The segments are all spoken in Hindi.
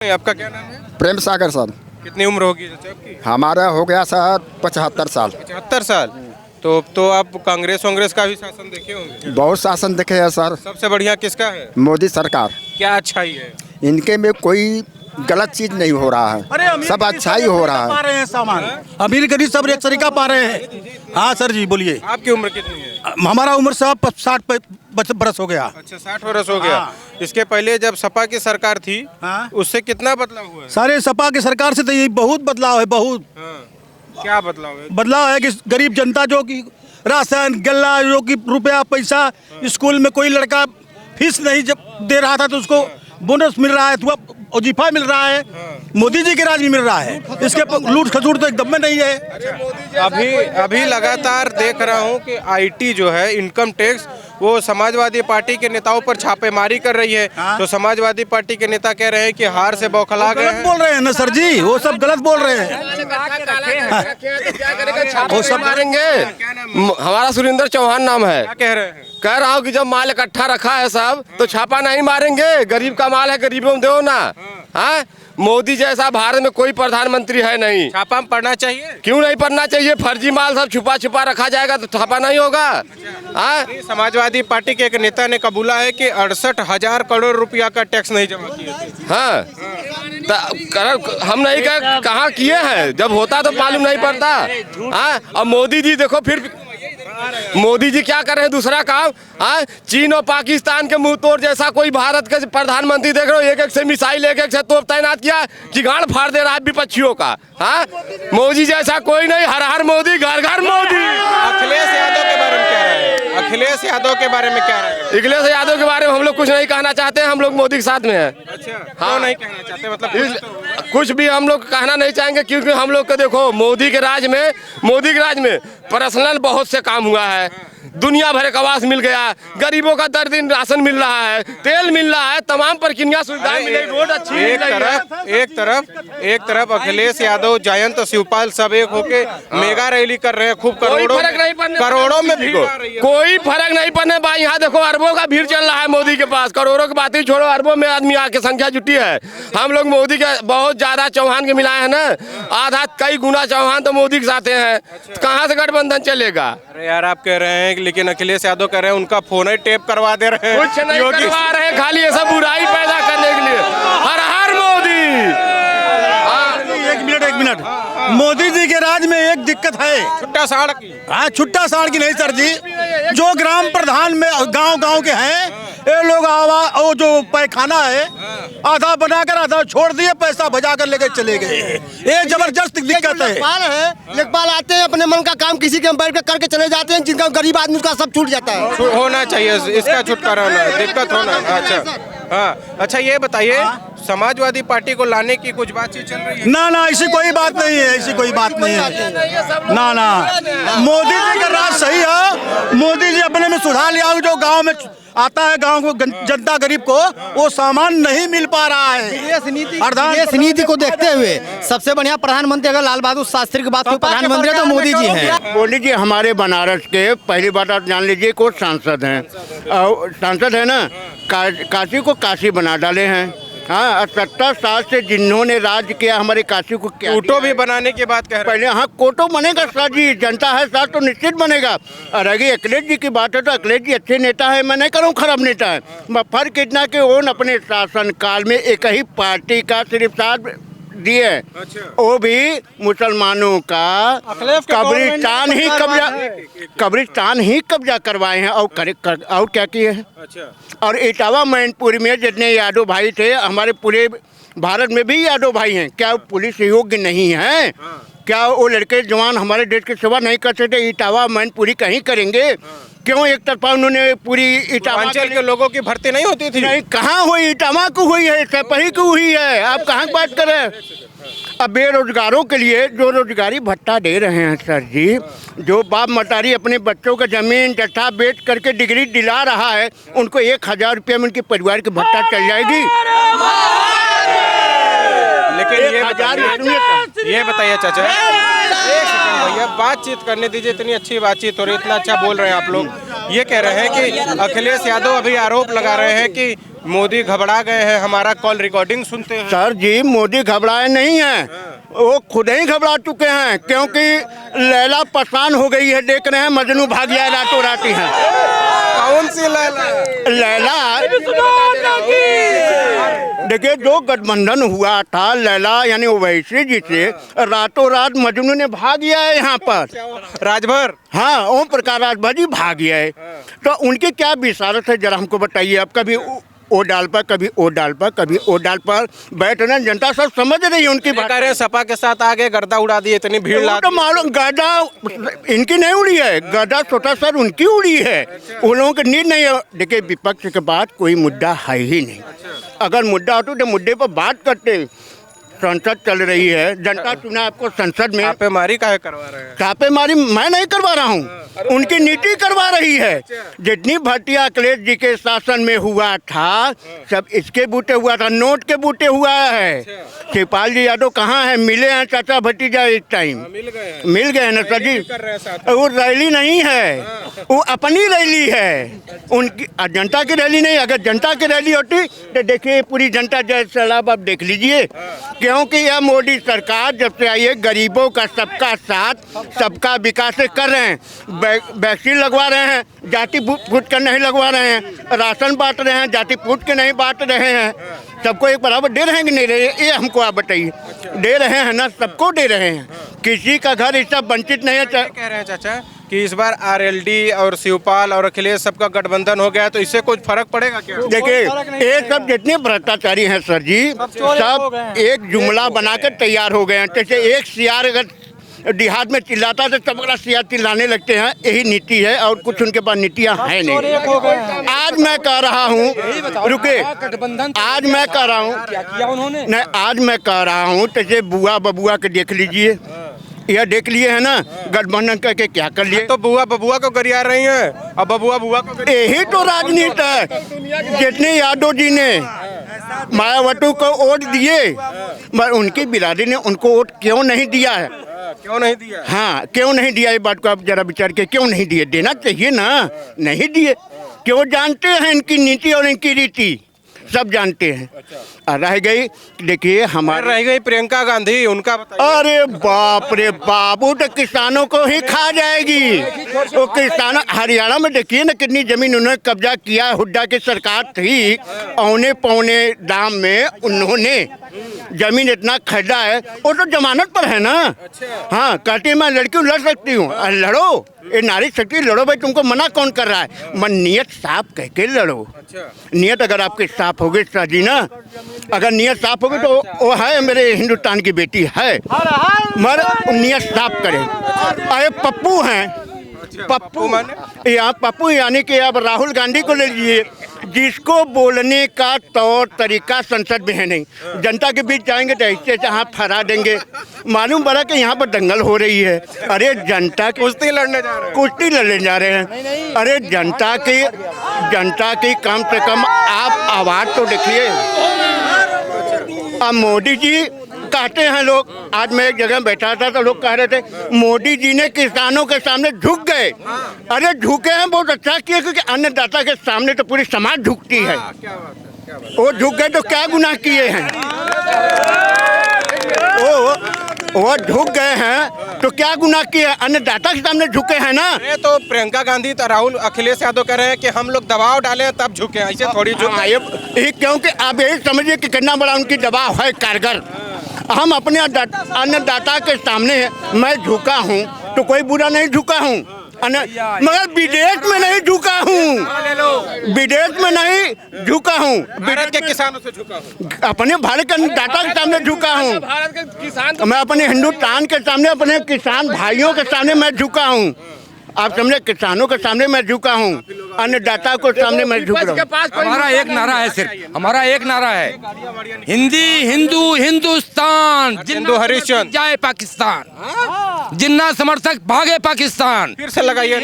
आपका क्या नाम है? प्रेम सागर सर। कितनी उम्र होगी चाचा आपकी? हमारा हो गया सर 75 साल। 75 साल। तो आप कांग्रेस का भी शासन देखे होंगे। बहुत शासन देखे हैं सर। सबसे बढ़िया किसका है? मोदी सरकार। क्या अच्छाई है? इनके में कोई गलत चीज नहीं हो रहा है, सब अच्छा ही हो रहा पा है। रहे हैं सामान, अमीर गरीब सब एक तरीका पा रहे हैं। हाँ सर जी बोलिए। आपकी उम्र कितनी है? हमारा उम्र सब 60 बरस हो गया। अच्छा 60 वर्ष हो गया। हाँ। इसके पहले जब सपा की सरकार थी हाँ। उससे कितना बदलाव हुआ है? सारे सपा की सरकार से तो ये बहुत बदलाव है, बहुत हाँ। क्या बदलाव है? बदलाव है कि गरीब जनता जो कि राशन गल्ला जो कि रुपया पैसा, स्कूल में कोई लड़का फीस नहीं जब दे रहा था तो उसको बोनस मिल रहा है, तो वजीफा मिल रहा है। मोदी जी के राज में मिल रहा है, इसके लूट खसूट तो एकदम में नहीं है। अभी लगातार देख रहा हूँ कि आईटी जो है इनकम टैक्स वो समाजवादी पार्टी के नेताओं पर छापेमारी कर रही है। हाँ? तो समाजवादी पार्टी के नेता कह रहे हैं कि हार से बौखला गए गलत हैं। बोल रहे हैं ना सर जी, वो सब गलत बोल रहे हैं। वो सब मारेंगे। हमारा सुरेंद्र चौहान नाम है। क्या कह रहे हैं? कह रहा हूँ कि जब माल इकट्ठा रखा है सब तो छापा नहीं मारेंगे, गरीब का माल है गरीबों में दो ना। हाँ, मोदी जैसा भारत में कोई प्रधानमंत्री है नहीं। छापा पड़ना चाहिए। क्यों नहीं पड़ना चाहिए? फर्जी माल सब छुपा छुपा रखा जाएगा तो छापा नहीं होगा। हाँ, समाजवादी पार्टी के एक नेता ने कबूला है कि 68,000 करोड़ रुपया का टैक्स नहीं जमा किए थे। हाँ, हम नहीं कहाँ किए हैं, जब होता तो मालूम नहीं पड़ता। हाँ, अब मोदी जी देखो फिर मोदी जी क्या कर रहे हैं दूसरा काम। हाँ, चीन और पाकिस्तान के मुंह तोड़ जैसा कोई भारत के प्रधानमंत्री देख रहे हो, एक एक से मिसाइल एक एक से तोप तैनात किया कि गाड़ फाड़ दे रहा है विपक्षियों का। हाँ, मोदी जैसा कोई नहीं, हर हर मोदी घर घर मोदी। अखिलेश यादव के बारे में क्या राय है? अखिलेश यादव के बारे में क्या राय है? अखिलेश यादव के बारे में हम लोग कुछ नहीं कहना चाहते हैं, हम लोग मोदी के साथ में हैं। अच्छा, क्यों नहीं कहना चाहते? मतलब कुछ भी हम लोग कहना नहीं चाहेंगे क्योंकि हम लोग को देखो मोदी के राज में पर्सनल बहुत से काम हुआ है। दुनिया भर का आवास मिल गया, गरीबों का दर दिन राशन मिल रहा है, तेल मिल रहा है, तमाम प्रक्रिया सुविधाएं मिल रही, रोड अच्छी मिल रही है। एक तरफ अखिलेश यादव, जयंत शिवपाल सब एक होके मेगा रैली कर रहे हैं, खूब करोड़ों में भीड़ आ रही है। कोई फर्क नहीं पड़ने भाई। यहाँ देखो अरबों का भीड़ चल रहा है मोदी के पास, करोड़ों की बात ही छोड़ो, अरबों में आदमी आके संख्या जुटी है। हम लोग मोदी के बहुत ज्यादा चौहान के मिलाए हैं ना, आधा कई गुना चौहान तो मोदी के साथ हैं। कहाँ से गठबंधन चलेगा? अरे यार आप कह रहे हैं लेकिन अखिलेश यादव कह रहे हैं उनका फोन ही टेप करवा दे रहे हैं। कुछ नहीं करवा रहे हैं, खाली ये सब बुराई पैदा करने के लिए। हर हर मोदी। एक मिनट मोदी जी के राज में एक दिक्कत है, छुट्टा साड़ की। हाँ, छुट्टा साड़ की नहीं सर जी, जो ग्राम प्रधान में गांव के हैं ये लोग वो जो पैखाना है आधा बनाकर आधा छोड़ दिए, पैसा बजा कर लेकर चले गए। ये जबरदस्त दिक्कत है। लेखपाल आते हैं, अपने मन का काम किसी के बैठ कर करके चले जाते हैं, जिनका गरीब आदमी उसका सब छूट जाता है। होना चाहिए इसका छुटकारा होना, दिक्कत होना। अच्छा हाँ, अच्छा ये बताइए समाजवादी पार्टी को लाने की कुछ बातचीत चल रही है? ना ऐसी कोई बात नहीं है, ऐसी कोई बात नहीं है। ना मोदी जी का राज सही है। मोदी जी अपने में सुधार लिया, जो गांव में आता है, गांव को जनता गरीब को वो सामान नहीं मिल पा रहा है। विदेश नीति को देखते हुए सबसे बढ़िया प्रधानमंत्री अगर लाल बहादुर शास्त्री की बात कोई प्रधानमंत्री है तो मोदी जी हैं। मोदी जी हमारे बनारस के पहली बात आप जान लीजिए को सांसद हैं, सांसद है ना, काशी को काशी बना डाले हैं। हाँ, 70 साल से जिन्होंने राज किया हमारे काशी को क्या कोटो भी बनाने की बात कह रहे हैं। पहले हाँ कोटो बनेगा सर जी, जनता है साथ तो निश्चित बनेगा। और अगर अखिलेश जी की बात है तो अखिलेश जी अच्छे नेता है, मैं नहीं करूँ खराब नेता है। फर्क इतना कि वो अपने शासन काल में एक ही पार्टी का सिर्फ साथ दिए। अच्छा। वो भी मुसलमानों का कब्रिस्तान ही कब्जा करवाए हैं और क्या किए हैं। अच्छा। और इटावा मैनपुरी में जितने यादव भाई थे, हमारे पूरे भारत में भी यादव भाई हैं, क्या वो पुलिस योग्य नहीं है? हाँ। क्या वो लड़के जवान हमारे देश की सेवा नहीं कर सकते? इटावा मैनपुरी कहीं करेंगे? हाँ। क्यों एक तरफा उन्होंने पूरी इटावा के लोगों की भर्ती नहीं होती थी? नहीं, कहाँ हुई? इटावा को हुई है, सपही को हुई है। आप कहाँ की बात कर रहे हैं? अब बेरोजगारों के लिए जो रोजगारी भत्ता दे रहे हैं सर जी, जो बाप मतारी अपने बच्चों का जमीन जट्ठा बेच करके डिग्री दिला रहा है, उनको 1000 रुपये में उनके परिवार की भत्ता चल जाएगी। लेकिन ये बताइए चाचा, एक सेकंड भैया, बातचीत करने दीजिए। इतनी अच्छी बातचीत हो रही है, इतना अच्छा बोल रहे हैं आप लोग। ये कह रहे हैं कि अखिलेश यादव अभी आरोप लगा रहे हैं कि मोदी घबरा गए हैं, हमारा कॉल रिकॉर्डिंग सुनते हैं। सर जी, मोदी घबराए नहीं हैं, वो खुद ही घबरा चुके हैं, क्योंकि लैला परेशान हो गई है। देख रहे हैं मजनू भाग गया, रातों राती है। कौन सी लैला? देखिए, जो गठबंधन हुआ था लैला यानी ओवैसी जी से, रातों रात मजनू ने भाग गया है यहाँ पर। राजभर? हाँ, ओम प्रकाश राजभर जी भाग गया है। तो उनकी क्या विशारत है, जरा हमको बताइए। अब कभी ओ डाल पर, कभी ओ डाल पर, कभी ओ डाल पर बैठ रहे, जनता सब समझ रही है उनकी बात। कह रहे सपा के साथ आगे गर्दा उड़ा दिए, इतनी भीड़ ला तो मालूम, गर्दा इनकी नहीं उड़ी है, गर्दा छोटा सर उनकी उड़ी है। उन लोगों की नींद नहीं है। देखिए, विपक्ष के बाद कोई मुद्दा है ही नहीं। अगर मुद्दा होता तो मुद्दे पर बात करते। संसद चल रही है, जनता चुना आपको संसद में। छापेमारी काहे करवा रहे हैं? छापेमारी मैं नहीं करवा रहा हूँ, उनकी नीति करवा रही है। जितनी भर्तियां अखिलेश जी के शासन में हुआ था, सब इसके बूटे हुआ था, नोट के बूटे हुआ है। शिवपाल जी यादव कहाँ है? मिले हैं चाचा भतीजा इस टाइम? मिल गए ना सर जी। वो रैली नहीं है, वो अपनी रैली है, उनकी जनता की रैली नहीं। अगर जनता की रैली होती तो देखिए पूरी जनता जय सैलाब आप देख लीजिए। क्योंकि यह मोदी सरकार जब से आई है, गरीबों का सबका साथ सबका विकास कर रहे हैं। वैक्सीन लगवा रहे हैं, जाति फूट कर नहीं लगवा रहे हैं। राशन बांट रहे हैं, जाति फूट के नहीं बांट रहे हैं। सबको एक बराबर दे रहे हैं कि नहीं रहे, ये हमको आप बताइए। दे रहे हैं ना, सबको दे रहे हैं। किसी का घर इस सब वंचित नहीं है। कह रहे हैं चाचा कि इस बार आरएलडी और शिवपाल और अखिलेश सबका गठबंधन हो गया, तो इससे कुछ फर्क पड़ेगा क्या? देखिए, ये सब जितने भ्रष्टाचारी हैं सर जी, सब एक जुमला बनाकर तैयार हो गए हैं। जैसे एक सियार अगर देहात में चिल्लाता तो सब अगला सियार चिल्लाने लगते हैं। यही नीति है, और कुछ उनके पास नीतियाँ हैं नहीं। आज मैं कह रहा हूँ, रुके, आज मैं कह रहा हूँ, नहीं, आज मैं कह रहा हूँ, जैसे बुआ बबुआ के देख लीजिए, यह देख लिए है ना, गठबंधन करके क्या कर लिए। तो बुआ बबुआ को गरिया रही हैं, अब बबुआ बुआ को। यही तो राजनीति है। जितने यादव जी ने मायावती को वोट दिए, मगर उनकी बिरादरी ने उनको वोट क्यों नहीं दिया है? क्यों नहीं दिया? हाँ, क्यों नहीं दिया, ये बात को आप जरा विचार के, क्यों नहीं दिए? देना चाहिए ना, नहीं दिए। क्यों? जानते हैं इनकी नीति और इनकी रीति, सब जानते हैं। रह गई, देखिए हमारे रह गई प्रियंका गांधी, उनका बताइए। अरे बाप रे बाप, वो तो किसानों को ही खा जाएगी। वो किसानों, हरियाणा में देखिए ना कितनी जमीन उन्होंने कब्जा किया। हुड्डा की सरकार थी, औने पौने दाम में उन्होंने जमीन इतना खरीदा है। वो तो जमानत पर है ना। हाँ, कहती है मैं लड़की लड़ सकती हूँ, लड़ो, ये नारी शक्ति, लड़ो भाई, तुमको मना कौन कर रहा है? मन नियत साफ कह के लड़ो। नियत अगर आपकी साफ होगी सर जी ना, अगर नियत साफ होगी तो वो है मेरे हिंदुस्तान की बेटी है, मगर नियत साफ करें। अरे पप्पू हैं, पप्पू यहाँ पप्पू यानी कि अब राहुल गांधी को ले लीजिए, जिसको बोलने का तौर तरीका संसद में है नहीं। जनता के बीच जाएंगे तो ऐसे जहाँ फरा देंगे। मालूम पड़ा कि यहाँ पर दंगल हो रही है। अरे जनता की कुश्ती लड़ने जा रहे हैं, कुश्ती लड़ने जा रहे हैं। अरे जनता की कम से कम आप आवाज़ तो देखिए। अब मोदी जी कहते हैं, लोग, आज मैं एक जगह बैठा था तो लोग कह रहे थे मोदी जी ने किसानों के सामने झुक गए। अरे झुके हैं, बहुत अच्छा किया, क्योंकि अन्नदाता के सामने तो पूरी समाज झुकती है। वो झुक गए तो क्या गुनाह किए हैं? वो झुक गए हैं तो क्या गुनाह किए? अन्नदाता के सामने झुके हैं ना। तो प्रियंका गांधी तो राहुल अखिलेश यादव कह रहे हैं कि हम लोग दबाव डाले तब झुके, ऐसे थोड़ी झुके। क्योंकि आप यही समझिए कि कितना बड़ा उनकी दबाव है कारगर। हम अपने अन्नदाता के सामने मैं झुका हूँ तो कोई बुरा नहीं झुका हूँ, मगर विदेश में नहीं झुका हूँ, विदेश में नहीं झुका हूँ, भारत के किसानों से झुका हूँ, अपने भारत के अन्नदाता के सामने झुका हूँ। भारत के किसान, मैं अपने हिंदुस्तान के सामने, अपने किसान भाइयों के सामने मैं झुका हूँ। आप समझे, किसानों के सामने मैं झुका हूँ, अन्नदाता के सामने मैं झुक रहा हूँ। हमारा एक नारा है, सिर्फ हमारा एक नारा है, हिंदी हिंदू हिंदुस्तान, हिंदू हरिश्चंद्र जाए पाकिस्तान, जिन्ना समर्थक भागे पाकिस्तान। फिर से लगाइए।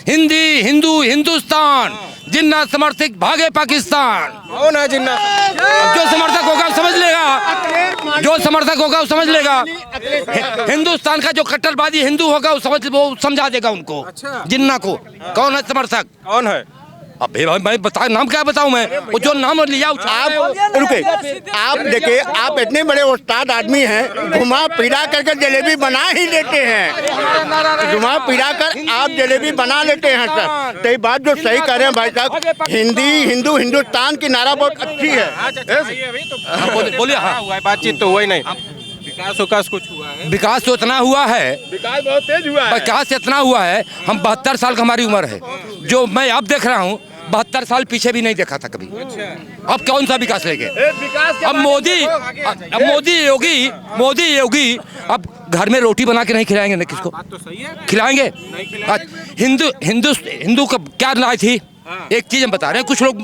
हिंदी हिंदू हिंदुस्तान, जिन्ना समर्थक भागे पाकिस्तान। कौन है जिन्ना? जो समर्थक होगा समझ लेगा, जो समर्थक होगा वो समझ लेगा, हिंदुस्तान का जो कट्टरवादी हिंदू होगा वो समझा देगा उनको। अच्छा। जिन्ना को कौन है समर्थक? कौन है? अब मैं बता, नाम क्या बताऊं मैं? वो जो नाम लिया आप रुके, आप देखिए, आप इतने बड़े उस्ताद आदमी हैं, घुमा फिरा करके जलेबी बना ही लेते हैं, घुमा फिरा कर आप जलेबी बना लेते हैं सर। तो ये बात जो सही कह रहे हैं भाई साहब, हिंदी हिंदू हिंदुस्तान की नारा बहुत अच्छी है। बोलिए। हाँ, हुआ है, बातचीत तो हुआ ही नहीं। विकास कुछ हुआ है? विकास तो इतना हुआ है, विकास बहुत तेज हुआ है। विकास इतना हुआ है, हम 72 साल की हमारी उम्र है, जो मैं अब देख रहा हूँ 72 साल पीछे भी नहीं देखा था कभी। अब कौन सा विकास लेंगे? अब मोदी योगी अब घर में रोटी बना के नहीं खिलाएंगे ना किसको? बात तो सही है। खिलाएंगे? हिंदू का क्या राय थी? एक चीज हम बता रहे हैं, कुछ लोग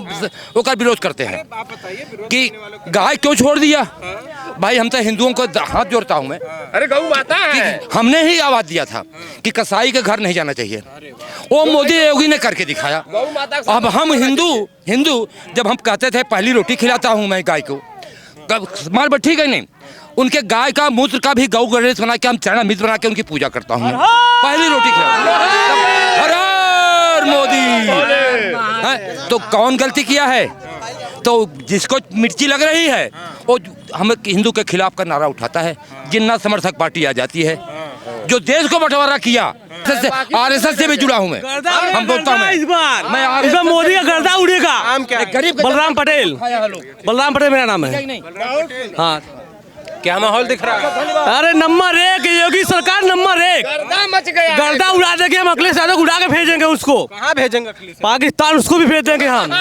उसका विरोध करते हैं आप बताइए, विरोध कि करने वालों को। गाय क्यों छोड़ दिया। भाई हम तो हिंदुओं को हाथ जोड़ता हूँ मैं, अरे गऊ माता है। हमने ही आवाज दिया था कि कसाई के घर नहीं जाना चाहिए, वो मोदी योगी ने करके दिखाया। अब हम हिंदू जब हम कहते थे पहली रोटी खिलाता हूँ मैं गाय को, माल बात ठीक है नहीं, उनके गाय का मूत्र का भी गौ गणेश बना के हम चरणा मित्र बना के उनकी पूजा करता हूँ, पहली रोटी खिला। हर मोदी है तो कौन गलती किया है? तो जिसको मिर्ची लग रही है वो हम हिंदू के खिलाफ का नारा उठाता है, जिन्ना समर्थक पार्टी आ जाती है। जो देश को बंटवारा किया, आरएसएस से भी जुड़ा हूँ मैं, हम बोलता हूँ इस बार मैं मोदी का गर्दा उड़ेगा। नाम क्या है? गरीब बलराम पटेल, बलराम पटेल मेरा नाम है। हाँ, क्या माहौल दिख रहा है? अरे नंबर 1 योगी सरकार, नंबर 1 मच गया। गर्दा उड़ा देंगे हम, अखिलेश यादव को उड़ा के भेजेंगे उसको कहाँ भेजेंगे अखिलेश? पाकिस्तान, उसको भी भेज देंगे हम।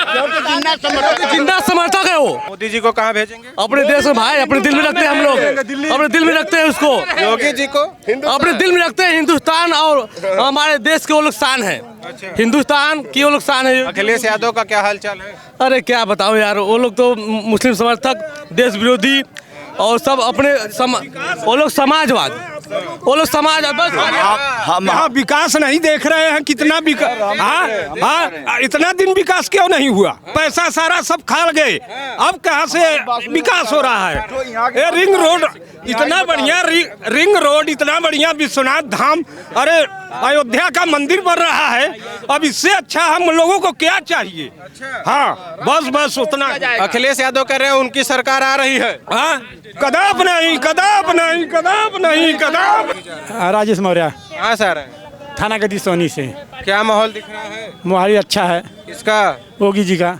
जिंदा समर्थक है वो। मोदी जी को कहाँ भेजेंगे? अपने देश में भाई, अपने दिल में रखते हैं हम लोग, अपने दिल में रखते हैं उसको, योगी जी को अपने दिल में रखते हैं। हिंदुस्तान और हमारे देश के वो लोग शान है, हिंदुस्तान की वो लोग शान है। अखिलेश यादव का क्या हाल चाल है? अरे क्या बताओ यार, वो लोग तो मुस्लिम समर्थक, देश विरोधी और सब अपने वो लोग समाजवाद, वो लोग समाज बस। हम यहाँ विकास नहीं देख रहे हैं, कितना विकास। हाँ, इतना दिन विकास क्यों नहीं हुआ? पैसा सारा सब खा गए, अब कहाँ से विकास हो रहा है? ये रिंग रोड इतना बढ़िया, रिंग रोड इतना बढ़िया, विश्वनाथ धाम, अरे अयोध्या का मंदिर बन रहा है। अब इससे अच्छा हम लोगों को क्या चाहिए? हाँ, बस उतना। अखिलेश यादव कह रहे हैं उनकी सरकार आ रही है। हाँ, कदाप नहीं, कदाप नहीं, कदाप नहीं, कदाप। राजेश मौर्य, कहाँ से आ रहे हैं? थाना गदी सोनी से। क्या माहौल दिख रहा है? मोहाली अच्छा है। किसका? योगी जी का।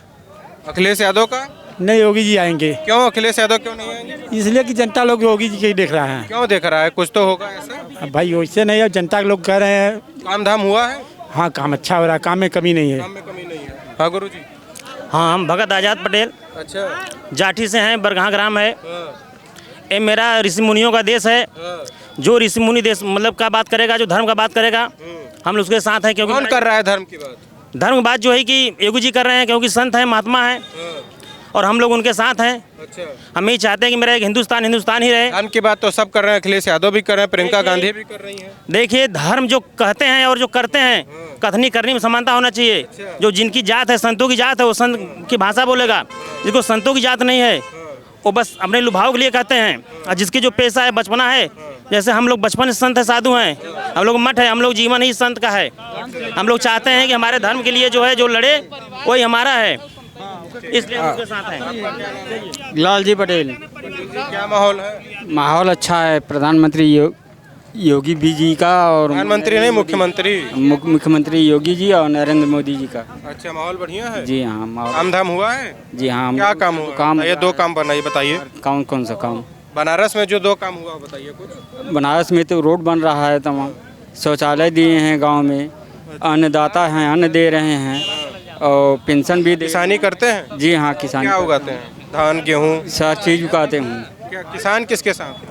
अखिलेश यादव का? नहीं, योगी जी आएंगे। क्यों अखिलेश यादव क्यों नहीं आएंगे? इसलिए कि जनता लोग योगी जी के ही देख रहा है। क्यों देख रहा है? कुछ तो होगा ऐसा। अब भाई वैसे नहीं है, जनता के लोग कह रहे हैं। काम धाम हुआ है? हाँ, काम अच्छा हो रहा है, काम में कमी नहीं है। काम में कमी नहीं है। हाँ गुरु जी। हाँ, हम भगत आजाद पटेल अच्छा। जाठी से हैं, बरगाह ग्राम है। ये मेरा ऋषि मुनियों का देश है। जो ऋषि मुनि देश मतलब का बात करेगा, जो धर्म का बात करेगा, हम लोग उसके साथ हैं। क्योंकि कौन कर रहा है धर्म की बात? धर्म की बात जो है कि योगी जी कर रहे हैं, क्योंकि संत हैं, महात्मा हैं, और हम लोग उनके साथ हैं। अच्छा। हम यही चाहते हैं कि मेरा एक हिंदुस्तान ही रहे। धर्म की बात तो सब कर रहे हैं, अखिलेश यादव भी कर रहे हैं, प्रियंका गांधी भी कर रही हैं। देखिए, धर्म जो कहते हैं और जो करते हैं, कथनी करनी में समानता होना चाहिए। जो जिनकी जात है, संतों की जात है, वो संत की भाषा बोलेगा। जिसको संतों की जात नहीं है, वो बस अपने लुभाव के लिए कहते हैं। और जिसकी जो पेशा है, बचपना है, जैसे हम लोग बचपन से संत है, साधु हैं, हम लोग मठ है, हम लोग जीवन ही संत का है। हम लोग चाहते हैं कि हमारे धर्म के लिए जो है, जो लड़े वही हमारा है, इसलिए हम उसके साथ हैं। लाल जी पटेल। क्या माहौल है? माहौल अच्छा है। प्रधानमंत्री योगी जी का और प्रधानमंत्री नहीं, मुख्यमंत्री। मुख्यमंत्री योगी जी और नरेंद्र मोदी जी का। अच्छा, माहौल बढ़िया है। जी हाँ, माहौल। काम धाम हुआ है? जी हाँ। क्या काम हुआ? काम ये 2 काम बनाइए, बताइए। कौन सा काम? बनारस में जो 2 काम हुआ बताइए कुछ। बनारस में तो रोड बन रहा है, तमाम शौचालय दिए हैं गांव में, अन्नदाता हैं, अन्न दे रहे हैं, और पेंशन भी किसानी करते हैं? जी हाँ, किसान। क्या उगाते हैं? धान, गेहूँ, सब चीज उगाते हैं। क्या किसान किसके साथ?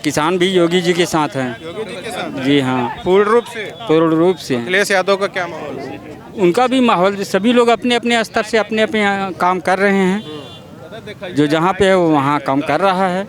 किसान भी योगी जी के साथ हैं। योगी जी के साथ? जी हाँ, पूर्ण रूप से। पूर्ण रूप से। अखिलेश यादव का क्या माहौल है? उनका भी माहौल, सभी लोग अपने अपने स्तर से अपने अपने काम कर रहे हैं। जो जहाँ पे है वो वहाँ काम कर रहा है।